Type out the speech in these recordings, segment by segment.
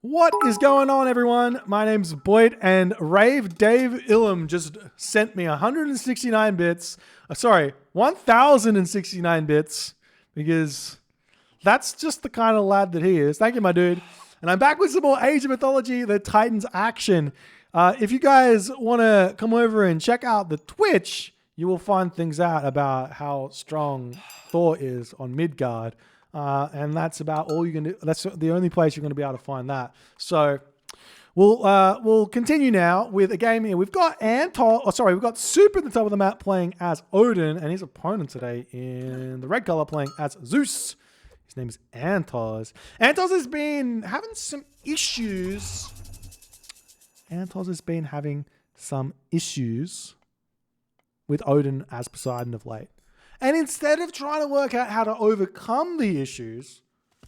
What is going on, everyone? My name's Boit, and Rave Dave Ilum just sent me 169 bits. 1,069 bits, because that's just the kind of lad that he is. Thank you, my dude. And I'm back with some more Age of Mythology, the Titans action. If you guys want to come over and check out the Twitch, you will find things out about how strong Thor is on Midgard. And that's about all you can do. That's the only place you're going to be able to find that. So we'll continue now with a game here. We've got we've got Suppe at the top of the map playing as Odin, and his opponent today in the red color playing as Zeus. His name is 3antozz. 3antozz has been having some issues. 3antozz has been having some issues with Odin as Poseidon of late. And instead of trying to work out how to overcome the issues,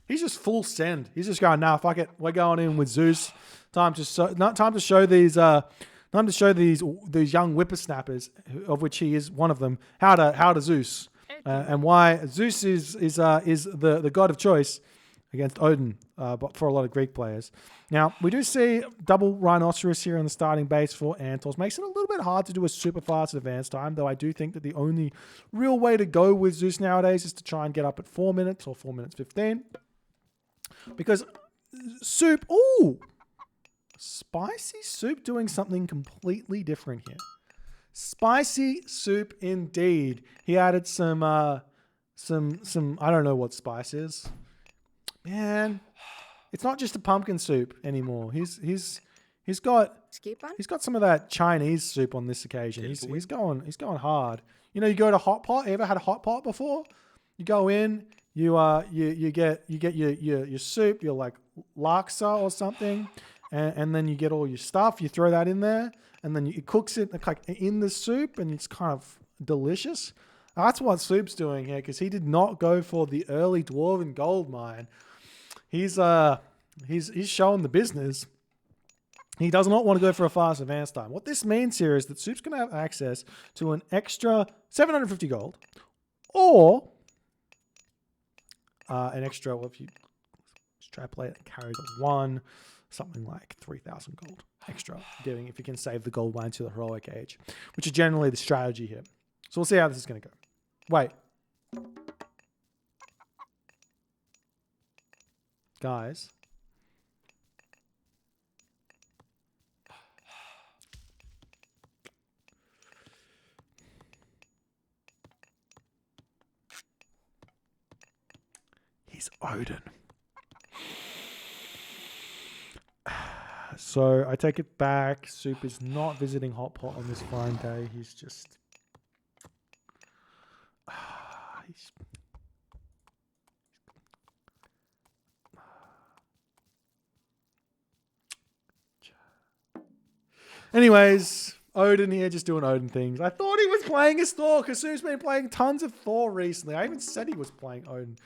he's just full send. He's just going, nah, fuck it. We're going in with Zeus. Time to show these young whippersnappers, of which he is one of them, how to Zeus, and why Zeus is the god of choice against Odin, but for a lot of Greek players. Now, we do see double rhinoceros here on the starting base for 3antozz. Makes it a little bit hard to do a super fast advance time, though I do think that the only real way to go with Zeus nowadays is to try and get up at 4 minutes or 4 minutes 15. Because Suppe, Spicy Suppe doing something completely different here. Spicy Suppe indeed. He added some I don't know what spice is. Man, it's not just a pumpkin soup anymore. He's got some of that Chinese soup on this occasion. He's going hard. You know, you go to hot pot. You ever had a hot pot before? You go in, you get your soup, your like laksa or something, and then you get all your stuff. You throw that in there, and then it cooks it like in the soup, and it's kind of delicious. That's what Suppe's doing here, because he did not go for the early dwarven gold mine. He's showing the business. He does not want to go for a fast advance time. What this means here is that Suppe's going to have access to an extra 750 gold, or an extra, well, if you extrapolate it, carries something like 3,000 gold extra, getting if you can save the gold mine to the heroic age, which is generally the strategy here. So we'll see how this is going to go. Wait. Guys. He's Odin. So I take it back. Suppe is not visiting Hot Pot on this fine day. He's just... Anyways, Odin here just doing Odin things. I thought he was playing as Thor, because Suppe's been playing tons of Thor recently. I even said he was playing Odin.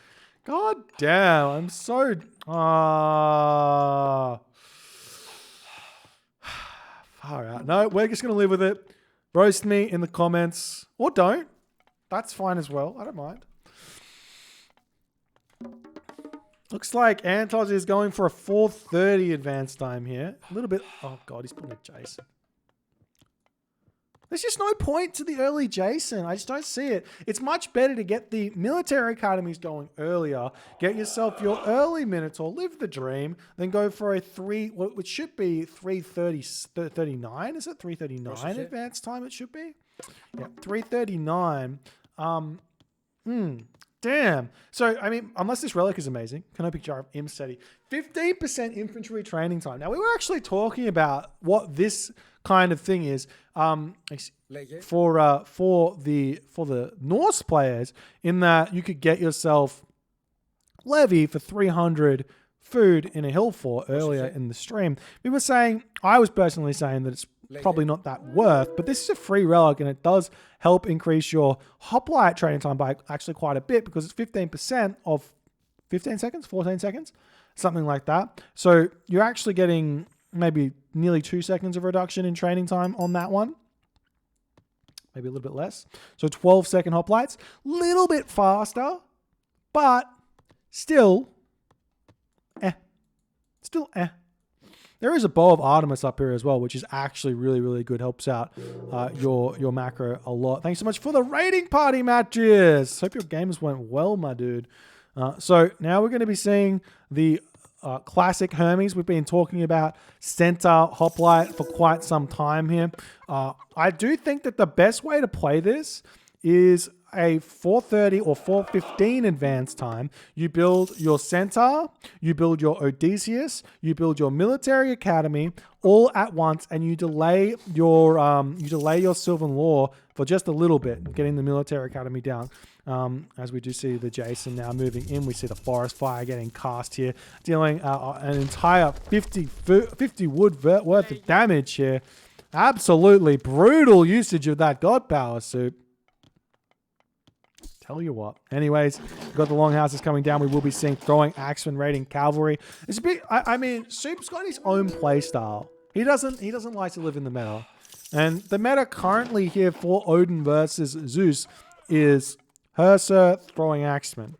God damn, I'm so... far out. No, we're just going to live with it. Roast me in the comments. Or don't. That's fine as well. I don't mind. Looks like 3antozz is going for a 4:30 advance time here. A little bit... Oh, God, he's putting a Jason. There's just no point to the early Jason. I just don't see it. It's much better to get the military academies going earlier. Get yourself your early Minotaur. Live the dream. Then go for a which should be 3:39. Is it 3:39 advance time it should be? Yeah, 3:39. Damn. So, I mean, unless this relic is amazing, Canopy Jar of Imseti. 15% infantry training time. Now, we were actually talking about what this kind of thing is for the Norse players, in that you could get yourself levy for 300 food in a hill fort earlier in the stream. I was personally saying that it's probably not that worth, but this is a free relic, and it does help increase your hoplite training time by actually quite a bit, because it's 15% of 15 seconds, 14 seconds, something like that. So you're actually getting maybe nearly 2 seconds of reduction in training time on that one. Maybe a little bit less. So 12-second hoplites, little bit faster, but still, There is a Bow of Artemis up here as well, which is actually really, really good. Helps out your macro a lot. Thanks so much for the raiding party, Matches. Hope your games went well, my dude. So now we're going to be seeing the classic Hermes. We've been talking about center hoplite for quite some time here. I do think that the best way to play this is a 4:30 or 4:15 advance time. You build your centaur, you build your Odysseus, you build your military academy all at once, and you delay your Sylvan Law for just a little bit, getting the military academy down. As we do see the Jason now moving in, we see the forest fire getting cast here, dealing an entire 50 wood worth of damage here. Absolutely brutal usage of that god power, Soup. Tell you what. Anyways, we've got the longhouses coming down. We will be seeing throwing axemen raiding cavalry. It's a bit. I mean, Soup's got his own play style. He doesn't like to live in the meta, and the meta currently here for Odin versus Zeus is Herser throwing axemen.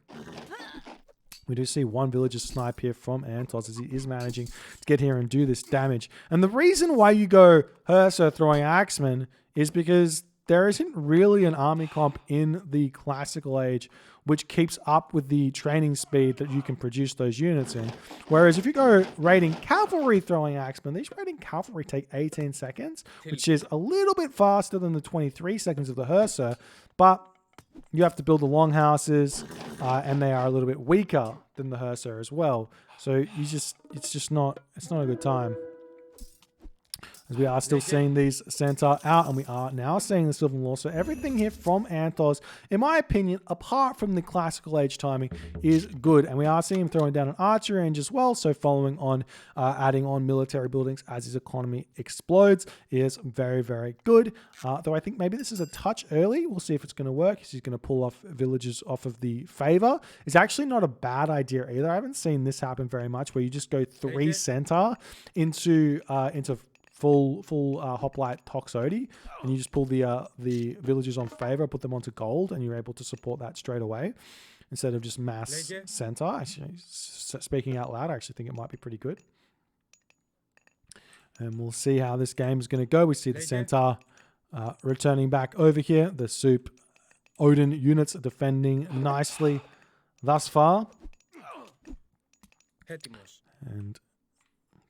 We do see one villager snipe here from 3antozz as he is managing to get here and do this damage. And the reason why you go Herser throwing axemen is because there isn't really an army comp in the classical age which keeps up with the training speed that you can produce those units in. Whereas if you go raiding cavalry throwing axemen, these raiding cavalry take 18 seconds, which is a little bit faster than the 23 seconds of the Herser, but you have to build the longhouses, and they are a little bit weaker than the Herser as well. So it's not a good time. As we are still seeing these centaur out, and we are now seeing the Sylvan Law. So everything here from 3antozz, in my opinion, apart from the classical age timing, is good. And we are seeing him throwing down an archer range as well. So following on, adding on military buildings as his economy explodes is very, very good. Though I think maybe this is a touch early. We'll see if it's going to work. He's going to pull off villages off of the favor. It's actually not a bad idea either. I haven't seen this happen very much, where you just go 3 centaur into full hoplite Toxody, and you just pull the villagers on favor, put them onto gold, and you're able to support that straight away instead of just mass centaur. Actually, speaking out loud, I actually think it might be pretty good. And we'll see how this game is going to go. We see the centaur returning back over here. The Soup Odin units are defending nicely thus far. And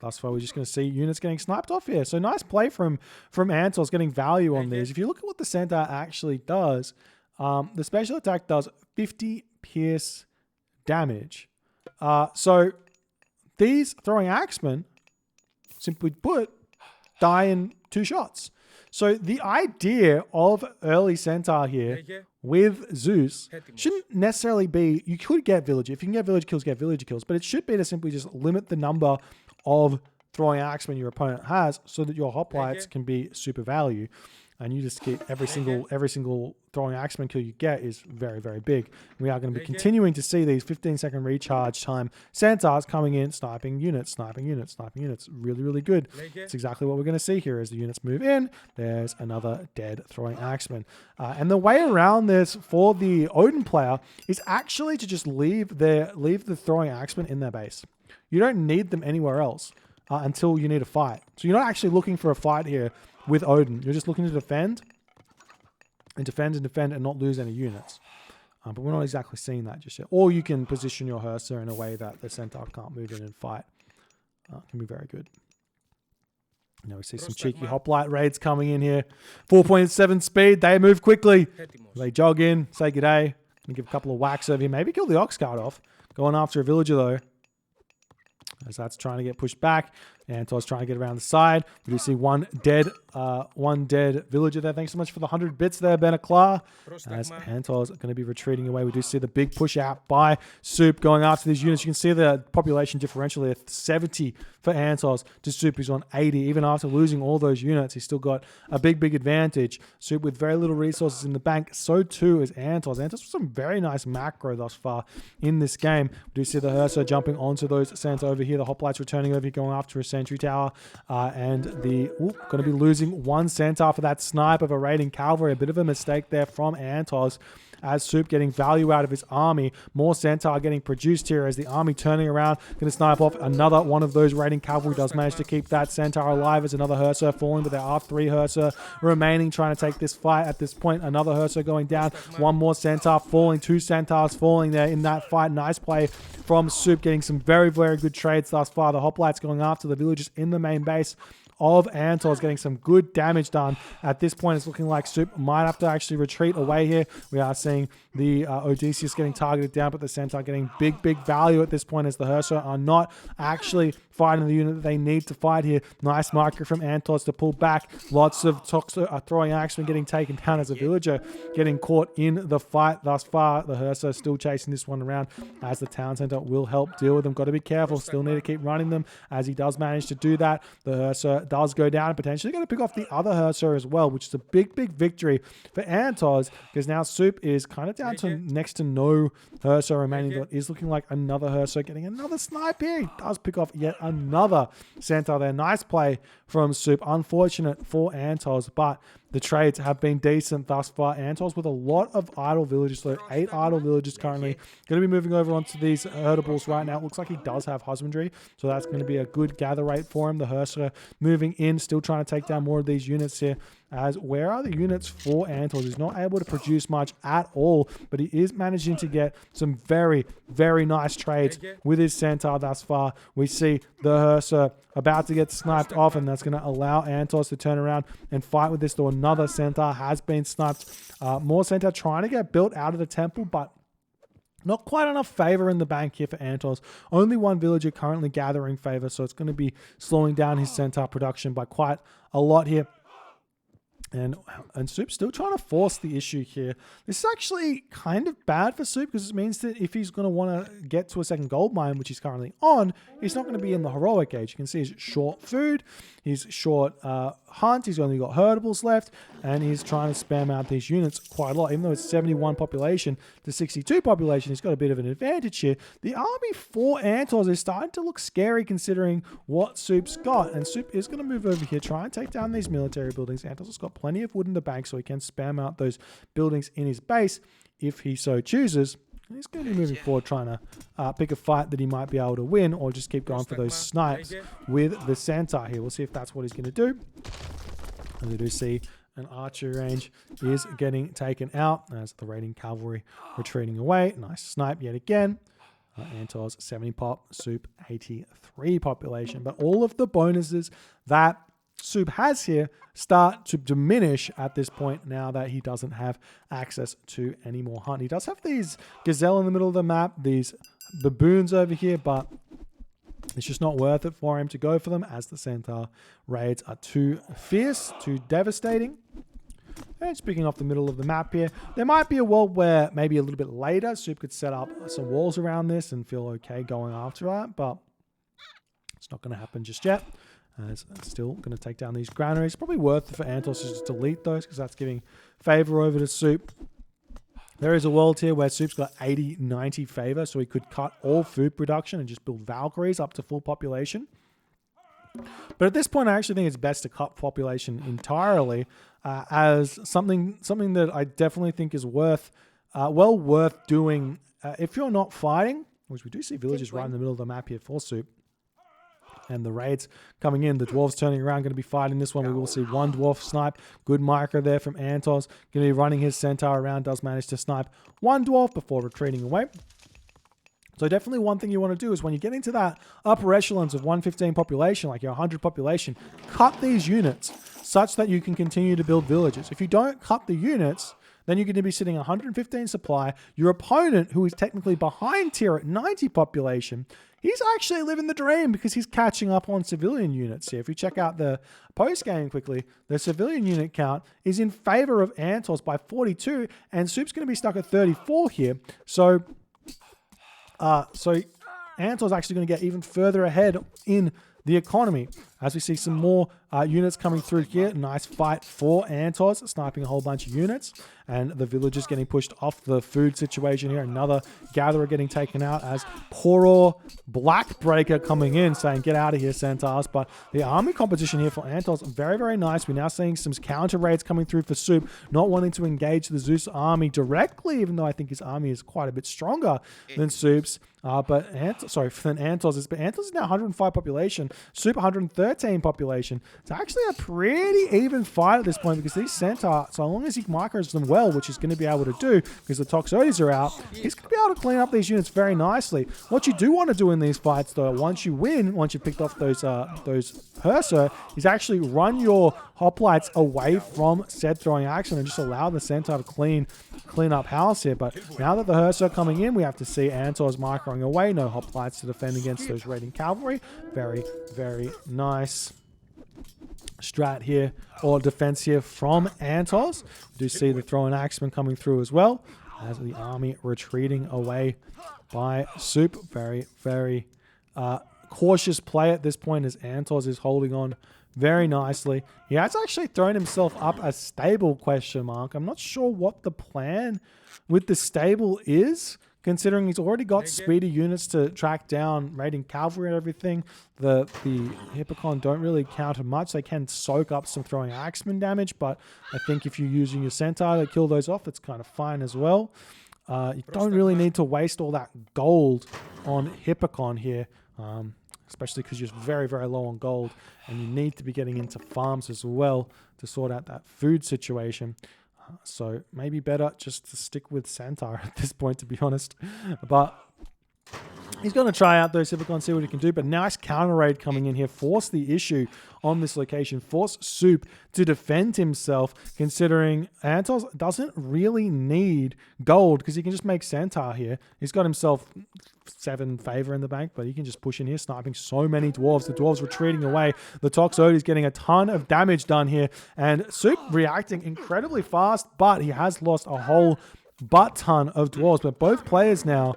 thus far, we're just going to see units getting sniped off here. So nice play from 3antozz, getting value on these. If you look at what the centaur actually does, the special attack does 50 pierce damage. So these throwing axemen, simply put, die in 2 shots. So the idea of early centaur here with Zeus shouldn't necessarily be, you could get villager. If you can get villager kills, but it should be to simply just limit the number of throwing axemen your opponent has, so that your hoplites can be super value, and you just keep every single throwing axemen kill you get is very, very big. We are going to be continuing to see these 15-second recharge time centaurs coming in, sniping units. Really, really good. It's exactly what we're going to see here as the units move in. There's another dead throwing axeman. And the way around this for the Odin player is actually to just leave the throwing axemen in their base. You don't need them anywhere else until you need a fight. So you're not actually looking for a fight here with Odin. You're just looking to defend and not lose any units. But we're not exactly seeing that just yet. Or you can position your Herser in a way that the centaur can't move in and fight. Can be very good. Now we see some cheeky hoplite raids coming in here. 4.7 speed. They move quickly. They jog in, say g'day, and give a couple of whacks over here. Maybe kill the ox cart off. Going after a villager though, as that's trying to get pushed back. 3antozz trying to get around the side. We do see one dead villager there. Thanks so much for the 100 bits there, Benaclar. As 3antozz going to be retreating away. We do see the big push out by Soup going after these units. You can see the population differential there, 70 for 3antozz to Soup, who's on 80. Even after losing all those units, he's still got a big advantage. Soup with very little resources in the bank. So too is 3antozz. 3antozz with some very nice macro thus far in this game. We do see the Herser jumping onto those centaur over here. The hoplites returning over here, going after a sentry tower, and the going to be losing 1 centaur for that snipe of a raiding cavalry. A bit of a mistake there from 3antozz. as Soup getting value out of his army. More Centaur getting produced here as the army turning around, going to snipe off another one of those raiding cavalry. Does manage to keep that Centaur alive as another Hursar falling, but there are 3 Hursar remaining trying to take this fight at this point. Another Hursar going down, one more Centaur falling, 2 Centaurs falling there in that fight. Nice play from Soup, getting some very, very good trades thus far. The hoplites going after the villagers in the main base of 3antozz, getting some good damage done. At this point, it's looking like Soup might have to actually retreat away here. We are seeing the Odysseus getting targeted down, but the Centaur getting big, big value at this point as the Hursar are not actually fighting the unit that they need to fight here. Nice marker from 3antozz to pull back. Lots of throwing action getting taken down as a villager getting caught in the fight thus far. The Hursar still chasing this one around as the town center will help deal with them. Got to be careful. Still need to keep running them as he does manage to do that. The Hursar does go down and potentially going to pick off the other Hursar as well, which is a big, big victory for 3antozz because now Soup is kind of down to next to no Hursar remaining. It is looking like another Hursar getting another snipe here. He does pick off yet another Centaur there. Nice play from Soup. Unfortunate for 3antozz, but the trades have been decent thus far. 3antozz with a lot of idle villagers, so 8 idle villagers currently. Going to be moving over onto these herdables right now. It looks like he does have husbandry, so that's going to be a good gather rate for him. The Hursar moving in, still trying to take down more of these units here. As where are the units for 3antozz? He's not able to produce much at all, but he is managing to get some very, very nice trades with his Centaur thus far. We see the Hursar about to get sniped off, and that's going to allow 3antozz to turn around and fight with this, though another Centaur has been sniped. More Centaur trying to get built out of the temple, but not quite enough favor in the bank here for 3antozz. Only one villager currently gathering favor, so it's going to be slowing down his Centaur production by quite a lot here. And Soup's still trying to force the issue here. This is actually kind of bad for Soup because it means that if he's going to want to get to a second gold mine, which he's currently on, he's not going to be in the heroic age. You can see he's short food, he's short hunt, he's only got herdables left, and he's trying to spam out these units quite a lot. Even though it's 71 population to 62 population, he's got a bit of an advantage here. The army for 3antozz is starting to look scary considering what Soup's got. And Soup is going to move over here, try and take down these military buildings. 3antozz has got plenty of wood in the bank, so he can spam out those buildings in his base if he so chooses. He's going to be moving forward, trying to pick a fight that he might be able to win, or just keep going for those snipes with the Centaur here. We'll see if that's what he's going to do. And we do see an archery range is getting taken out as the raiding cavalry retreating away. Nice snipe yet again. 3antozz 70 pop, Soup 83 population. But all of the bonuses that Soup has here start to diminish at this point now that he doesn't have access to any more hunt. He does have these gazelle in the middle of the map, these baboons over here, but it's just not worth it for him to go for them as the Centaur raids are too fierce, too devastating. And speaking off the middle of the map here, there might be a world where maybe a little bit later Soup could set up some walls around this and feel okay going after that, but it's not going to happen just yet. It's still going to take down these granaries. Probably worth it for 3antozz to just delete those because that's giving favor over to Soup. There is a world here where Soup's got 80, 90 favor, so he could cut all food production and just build Valkyries up to full population. But at this point, I actually think it's best to cut population entirely as something that I definitely think is worth doing if you're not fighting, which we do see villages right in the middle of the map here for Soup. And the raids coming in, the dwarves turning around, going to be fighting this one. We will see one dwarf snipe. Good micro there from 3antozz. Going to be running his Centaur around. Does manage to snipe one dwarf before retreating away. So definitely one thing you want to do is when you get into that upper echelons of 115 population, like your 100 population, cut these units such that you can continue to build villages. If you don't cut the units, then you're going to be sitting 115 supply. Your opponent, who is technically behind tier at 90 population, he's actually living the dream because he's catching up on civilian units here. If you check out the post-game quickly, the civilian unit count is in favor of 3antozz by 42, and Soup's going to be stuck at 34 here. So 3antozz actually going to get even further ahead in the economy. as we see some more units coming through here. Nice fight for 3antozz, sniping a whole bunch of units. And the villagers getting pushed off the food situation here. Another gatherer getting taken out as poor Blackbreaker coming in saying, get out of here, Centaurs. But the army composition here for 3antozz, very, very nice. We're now seeing some counter raids coming through for Suppe, not wanting to engage the Zeus army directly, even though I think his army is quite a bit stronger than Suppe's. Than 3antozz. But 3antozz is now 105 population, Suppe 113 population. It's actually a pretty even fight at this point because these Centaurs, so long as he micros them well, which he's going to be able to do because the Toxotes are out, he's going to be able to clean up these units very nicely. What you do want to do in these fights, though, once you win, once you've picked off those Herser, is actually run your hoplites away from said throwing action and just allow the Centaur to clean up house here. But now that the Herser are coming in, we have to see 3antozz microing away. No hoplites to defend against those raiding cavalry. Very, very nice strat here, or defense here from 3antozz. We do see the throwing axeman coming through as well as the army retreating away by Suppe. Very, very cautious play at this point as 3antozz is holding on very nicely. He has actually thrown himself up a stable question mark. I'm not sure what the plan with the stable is, considering he's already got speedy units to track down raiding cavalry and everything. The Hippocon don't really counter much. They can soak up some throwing axeman damage, but I think if you're using your Centaur to kill those off, it's kind of fine as well. You don't really need to waste all that gold on Hippocon here, especially because you're very, very low on gold, and you need to be getting into farms as well to sort out that food situation. So maybe better just to stick with Centaur at this point, to be honest. But he's going to try out those Hippocons, see what he can do. But nice counter raid coming in here. Force the issue on this location. Force Suppe to defend himself, considering 3antozz doesn't really need gold because he can just make Centaur here. He's got himself 7 favor in the bank, but he can just push in here, sniping so many dwarves. The dwarves retreating away. The Toxotes is getting a ton of damage done here, and Suppe reacting incredibly fast, but he has lost a whole butt ton of dwarves. But both players now,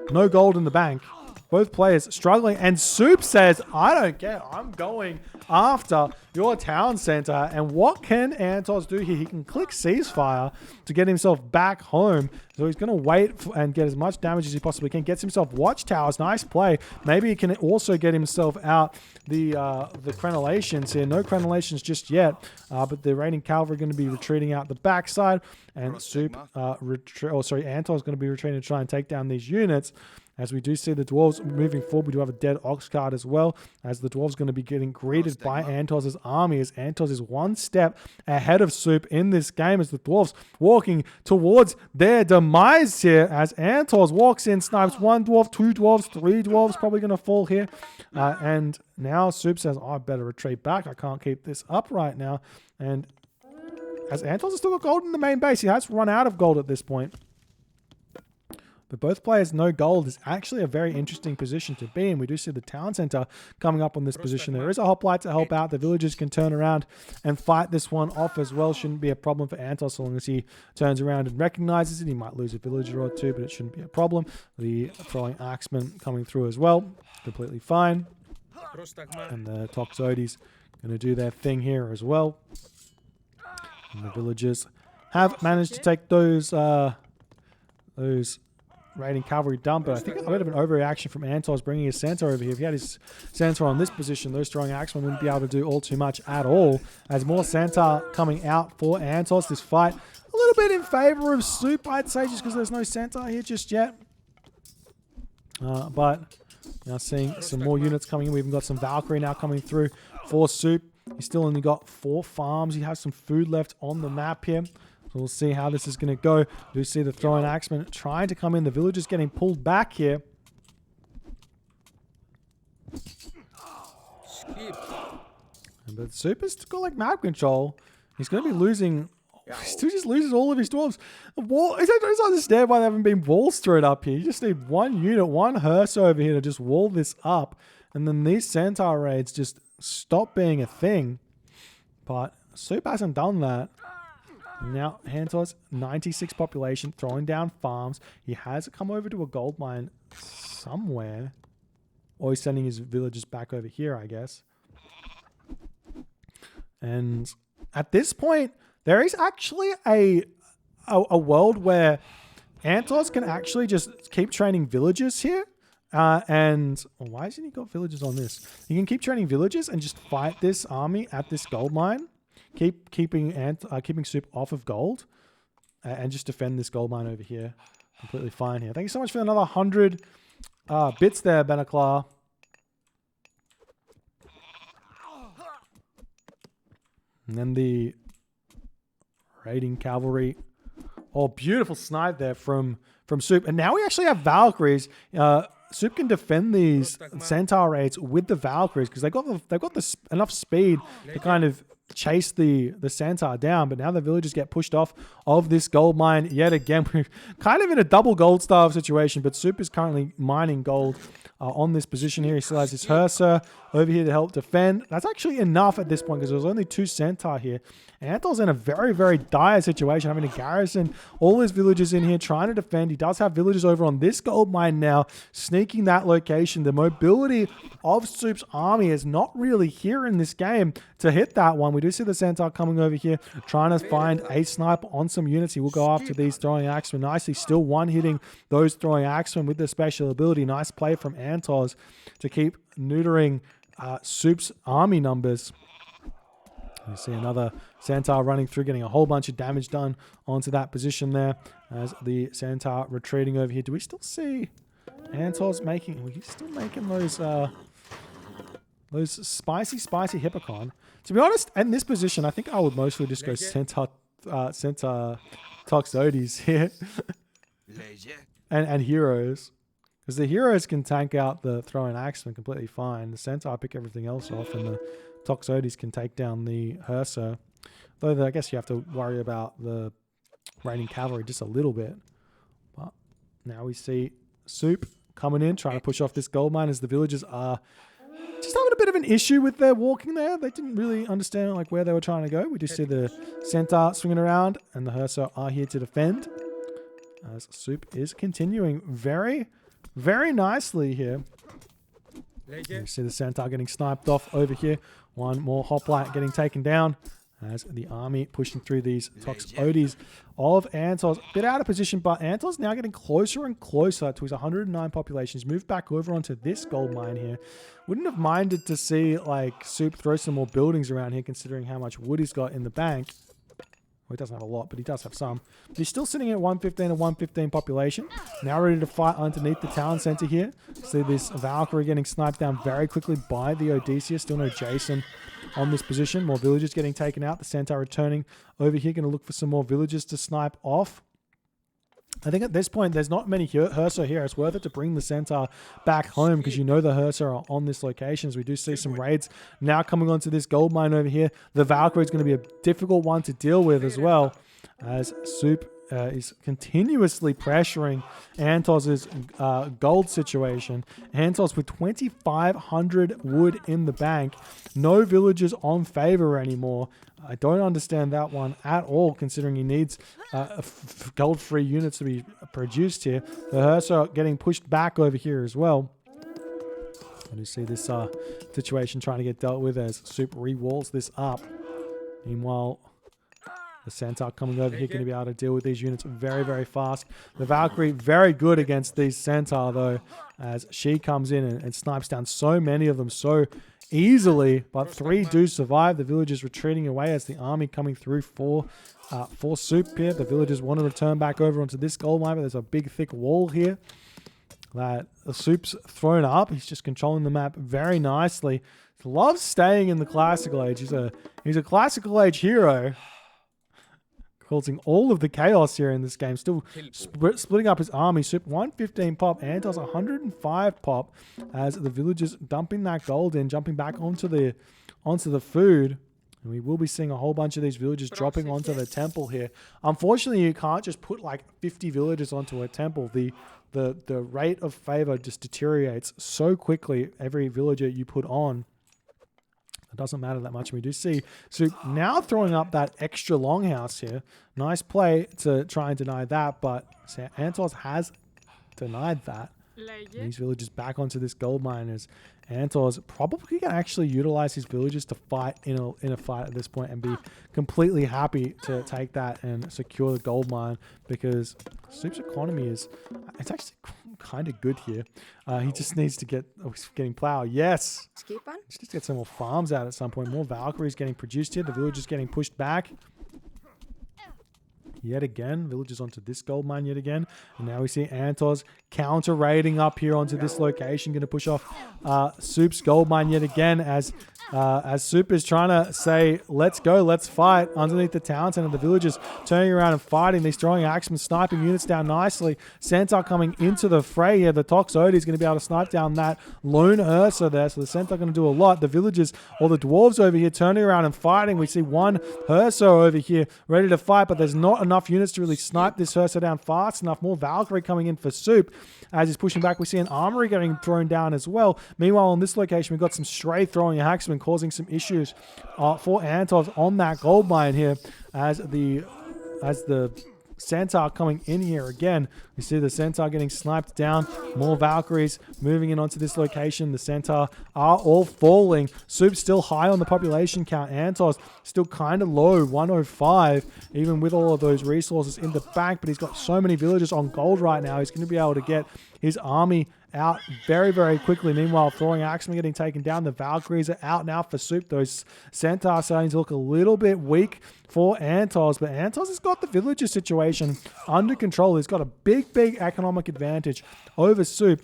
no gold in the bank. Both players struggling, and Suppe says, I don't care, I'm going after your town center. And what can 3antozz do here? He can click ceasefire to get himself back home. So he's going to wait and get as much damage as he possibly can. Gets himself watchtowers. Nice play. Maybe he can also get himself out the crenellations here. No crenellations just yet, but the raiding cavalry are going to be retreating out the backside, and Suppe, 3antozz is going to be retreating to try and take down these units. As we do see the dwarves moving forward, we do have a dead ox card as well, as the dwarves going to be getting greeted by 3antozz's army, as 3antozz is one step ahead of Suppe in this game, as the dwarves walking towards their demise here, as 3antozz walks in, snipes 1 dwarf, 2 dwarves, 3 dwarves probably going to fall here, and now Suppe says, I better retreat back, I can't keep this up right now. And as 3antozz has still got gold in the main base, he has run out of gold at this point. But both players no gold is actually a very interesting position to be in. We do see the town center coming up on this position. There is a hoplite to help out. The villagers can turn around and fight this one off as well. Shouldn't be a problem for 3antozz so long as he turns around and recognizes it. He might lose a villager or two, but it shouldn't be a problem. The throwing axeman coming through as well. Completely fine. And the Toxotes going to do their thing here as well. And the villagers have managed to take those raiding cavalry dump, but I think a bit of an overreaction from 3antozz bringing his Centaur over here. If he had his Centaur on this position, those throwing axemen wouldn't be able to do all too much at all. As more Centaur coming out for 3antozz, this fight a little bit in favor of Suppe, I'd say, just because there's no Centaur here just yet. But now seeing some more units coming in. We've even got some Valkyrie now coming through for Suppe. He's still only got 4 farms. He has some food left on the map here. So we'll see how this is going to go. We do see the throwing axemen trying to come in. The villagers getting pulled back here. But Suppe's got like map control. He's going to be losing. He still just loses all of his dwarves. I don't understand why they haven't been walls thrown up here. You just need one unit, one hearse over here to just wall this up. And then these Centaur raids just stop being a thing. But Suppe hasn't done that. Now, 3antozz, 96 population, throwing down farms. He has come over to a gold mine somewhere. Or he's sending his villagers back over here, I guess. And at this point, there is actually a world where 3antozz can actually just keep training villagers here. And why hasn't he got villagers on this? You can keep training villagers and just fight this army at this gold mine. Keeping Suppe off of gold. And just defend this gold mine over here. Completely fine here. Thank you so much for another 100 bits there, Benaclar. And then the raiding cavalry. Oh, beautiful snipe there from Suppe. And now we actually have Valkyries. Suppe can defend these Centaur raids with the Valkyries because they've got enough speed to kind of chase the Centaur down. But now the villagers get pushed off of this gold mine yet again. We're kind of in a double gold starve situation, but Suppe is currently mining gold on this position here. He still has his Hersa over here to help defend. That's actually enough at this point because there's only 2 Centaur here. 3antozz in a very, very dire situation, having to garrison all his villagers in here, trying to defend. He does have villagers over on this gold mine now, sneaking that location. The mobility of Suppe's army is not really here in this game to hit that one. We do see the Centaur coming over here, trying to find a sniper on some units. He will go after these throwing axemen nicely, still one-hitting those throwing axemen with the special ability. Nice play from 3antozz to keep neutering Suppe's army numbers. You see another Centaur running through, getting a whole bunch of damage done onto that position there as the Centaur retreating over here. Do we still see 3antozz making... He's still making those spicy Hippocon. To be honest, in this position, I think I would mostly just go Centaur Toxotes here. and heroes. Because the heroes can tank out the throwing axemen completely fine. The Centaur pick everything else off, and the Toxotes can take down the Hersa. Though I guess you have to worry about the raiding cavalry just a little bit. But now we see Suppe coming in, trying to push off this gold mine as the villagers are just having a bit of an issue with their walking there. They didn't really understand like where they were trying to go. We do see the Centaur swinging around, and the Hersa are here to defend. As Suppe is continuing very, very nicely here. You see the Centaur getting sniped off over here. One more hoplite getting taken down as the army pushing through these Toxotes of 3antozz. A bit out of position, but 3antozz now getting closer and closer to his 109 population. He's moved back over onto this gold mine here. Wouldn't have minded to see like Suppe throw some more buildings around here considering how much wood he's got in the bank. Well, he doesn't have a lot, but he does have some. But he's still sitting at 115 and 115 population. Now ready to fight underneath the town center here. See this Valkyrie getting sniped down very quickly by the Odysseus. Still no Jason on this position. More villagers getting taken out. The Centaur returning over here. Going to look for some more villagers to snipe off. I think at this point, there's not many Hersa here. It's worth it to bring the Centaur back home because you know the Hersa are on this location. As we do see some raids now coming onto this gold mine over here. The Valkyrie is going to be a difficult one to deal with as well, as Suppe is continuously pressuring 3antozz's gold situation. 3antozz with 2,500 wood in the bank. No villagers on favor anymore. I don't understand that one at all, considering he needs gold-free units to be produced here. The Hersa getting pushed back over here as well. And you see this situation trying to get dealt with as Suppe re-walls this up. Meanwhile, the Centaur coming over here going to be able to deal with these units very, very fast. The Valkyrie very good against these Centaur though, as she comes in and snipes down so many of them so easily, but 3 do survive. The villagers retreating away as the army coming through for Suppe here. The villagers want to return back over onto this gold mine, but there's a big thick wall here that Suppe's thrown up. He's just controlling the map very nicely. He loves staying in the classical age. He's a classical age hero, causing all of the chaos here in this game. Still splitting up his army. Suppe 115 pop. 3antozz 105 pop as the villagers dumping that gold in, jumping back onto the food. And we will be seeing a whole bunch of these villagers dropping onto the temple here. Unfortunately, you can't just put like 50 villagers onto a temple. The rate of favor just deteriorates so quickly every villager you put on. It doesn't matter that much. We do see Suppe now throwing up that extra longhouse here. Nice play to try and deny that, but 3antozz has denied that. These villagers back onto this gold mine as 3antozz probably can actually utilize his villagers to fight in a fight at this point and be completely happy to take that and secure the gold mine, because Soup's economy it's actually kind of good here. He just needs to get, he's getting plow. Yes. Just needs to get some more farms out at some point. More Valkyries getting produced here. The villagers getting pushed back. Yet again, villagers onto this gold mine yet again. And now we see 3antozz counter raiding up here onto this location. Going to push off Soup's gold mine yet again as Suppe is trying to say, let's go, let's fight underneath the town center. The villagers turning around and fighting. These throwing axemen, sniping units down nicely. Centaur coming into the fray here. The 3antozz is going to be able to snipe down that lone Ursa there. So the Centaur going to do a lot. The villagers, or the dwarves over here, turning around and fighting. We see one Ursa over here ready to fight, but there's not enough units to really snipe this Ursa down fast enough. More Valkyrie coming in for Suppe as he's pushing back. We see an armory getting thrown down as well. Meanwhile, on this location, we've got some stray throwing axemen causing some issues for 3antozz on that gold mine here as the Centaur coming in here again. We see the Centaur getting sniped down. More Valkyries moving in onto this location. The Centaur are all falling. Suppe's still high on the population count. 3antozz still kind of low, 105, even with all of those resources in the bank. But he's got so many villagers on gold right now. He's going to be able to get his army out very, very quickly. Meanwhile, throwing axemen getting taken down. The Valkyries are out now for Suppe. Those Centaurs starting to look a little bit weak for 3antozz, but 3antozz has got the villager situation under control. He's got a big economic advantage over Suppe.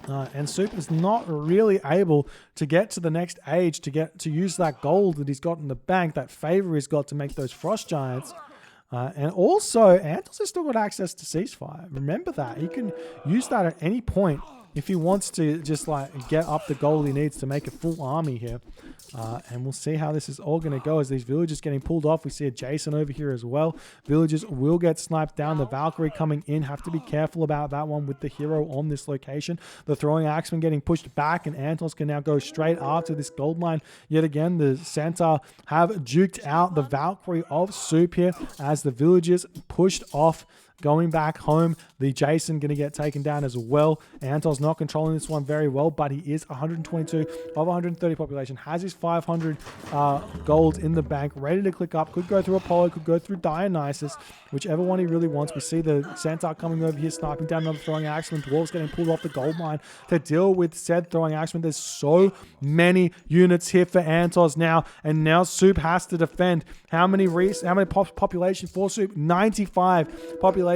And Suppe is not really able to get to the next age to use that gold that he's got in the bank, that favor he's got to make those frost giants. And also, 3antozz has still got access to ceasefire. Remember that. He can use that at any point if he wants to just like get up the gold he needs to make a full army here. And we'll see how this is all going to go as these villagers getting pulled off. We see a Jason over here as well. Villagers will get sniped down. The Valkyrie coming in. Have to be careful about that one with the hero on this location. The throwing axeman getting pushed back, and 3antozz can now go straight after this gold mine. Yet again, the Centaur have duked out the Valkyrie of Suppe here as the villagers pushed off. Going back home, the Jason going to get taken down as well. 3antozz not controlling this one very well, but he is 122 of 130 population. Has his 500 gold in the bank, ready to click up. Could go through Apollo, could go through Dionysus, whichever one he really wants. We see the Centaur coming over here, sniping down another throwing axeman. Dwarves getting pulled off the gold mine to deal with said throwing axeman. There's so many units here for 3antozz now, and now Suppe has to defend. How many population for Suppe? 95 population.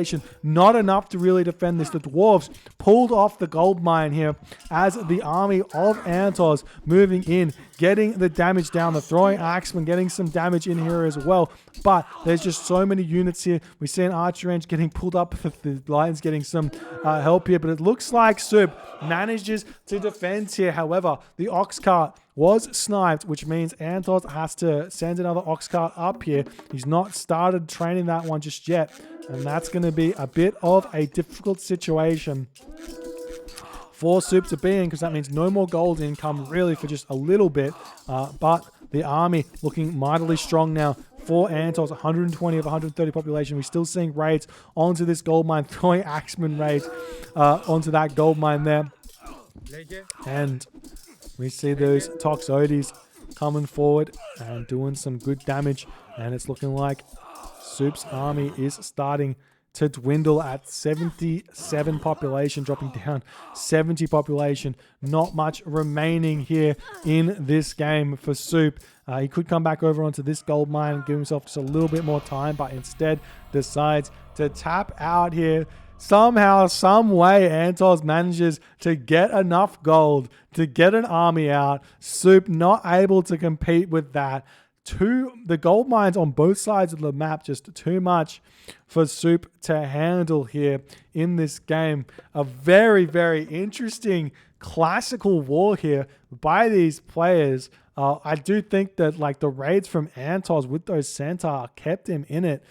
Not enough to really defend this. The dwarves pulled off the gold mine here as the army of 3antozz moving in, getting the damage down. The throwing axeman getting some damage in here as well. But there's just so many units here. We see an archer range getting pulled up. The Lions getting some help here. But it looks like Suppe manages to defend here. However, the ox cart was sniped, which means 3antozz has to send another ox cart up here. He's not started training that one just yet, and that's going to be a bit of a difficult situation for Suppe to be in, because that means no more gold income really for just a little bit. But the army looking mightily strong now for 3antozz, 120 of 130 population. We're still seeing raids onto this gold mine, throwing axeman raids onto that gold mine there. And we see those 3antozz coming forward and doing some good damage. And it's looking like Suppe's army is starting to dwindle at 77 population, dropping down 70 population. Not much remaining here in this game for Suppe. He could come back over onto this gold mine and give himself just a little bit more time, but instead decides to tap out here. Somehow, some way, 3antozz manages to get enough gold to get an army out. Suppe not able to compete with that. The gold mines on both sides of the map, just too much for Suppe to handle here in this game. A very, very interesting classical war here by these players. I do think that like the raids from 3antozz with those Centaur kept him in it.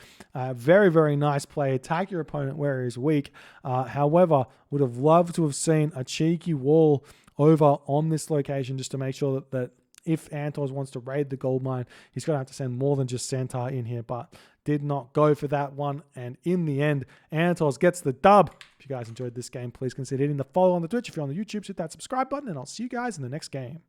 Very, very nice play. Attack your opponent where he's weak. However, would have loved to have seen a cheeky wall over on this location just to make sure that if 3antozz wants to raid the gold mine, he's going to have to send more than just Centaur in here, but did not go for that one. And in the end, 3antozz gets the dub. If you guys enjoyed this game, please consider hitting the follow on the Twitch. If you're on the YouTube, hit that subscribe button, and I'll see you guys in the next game.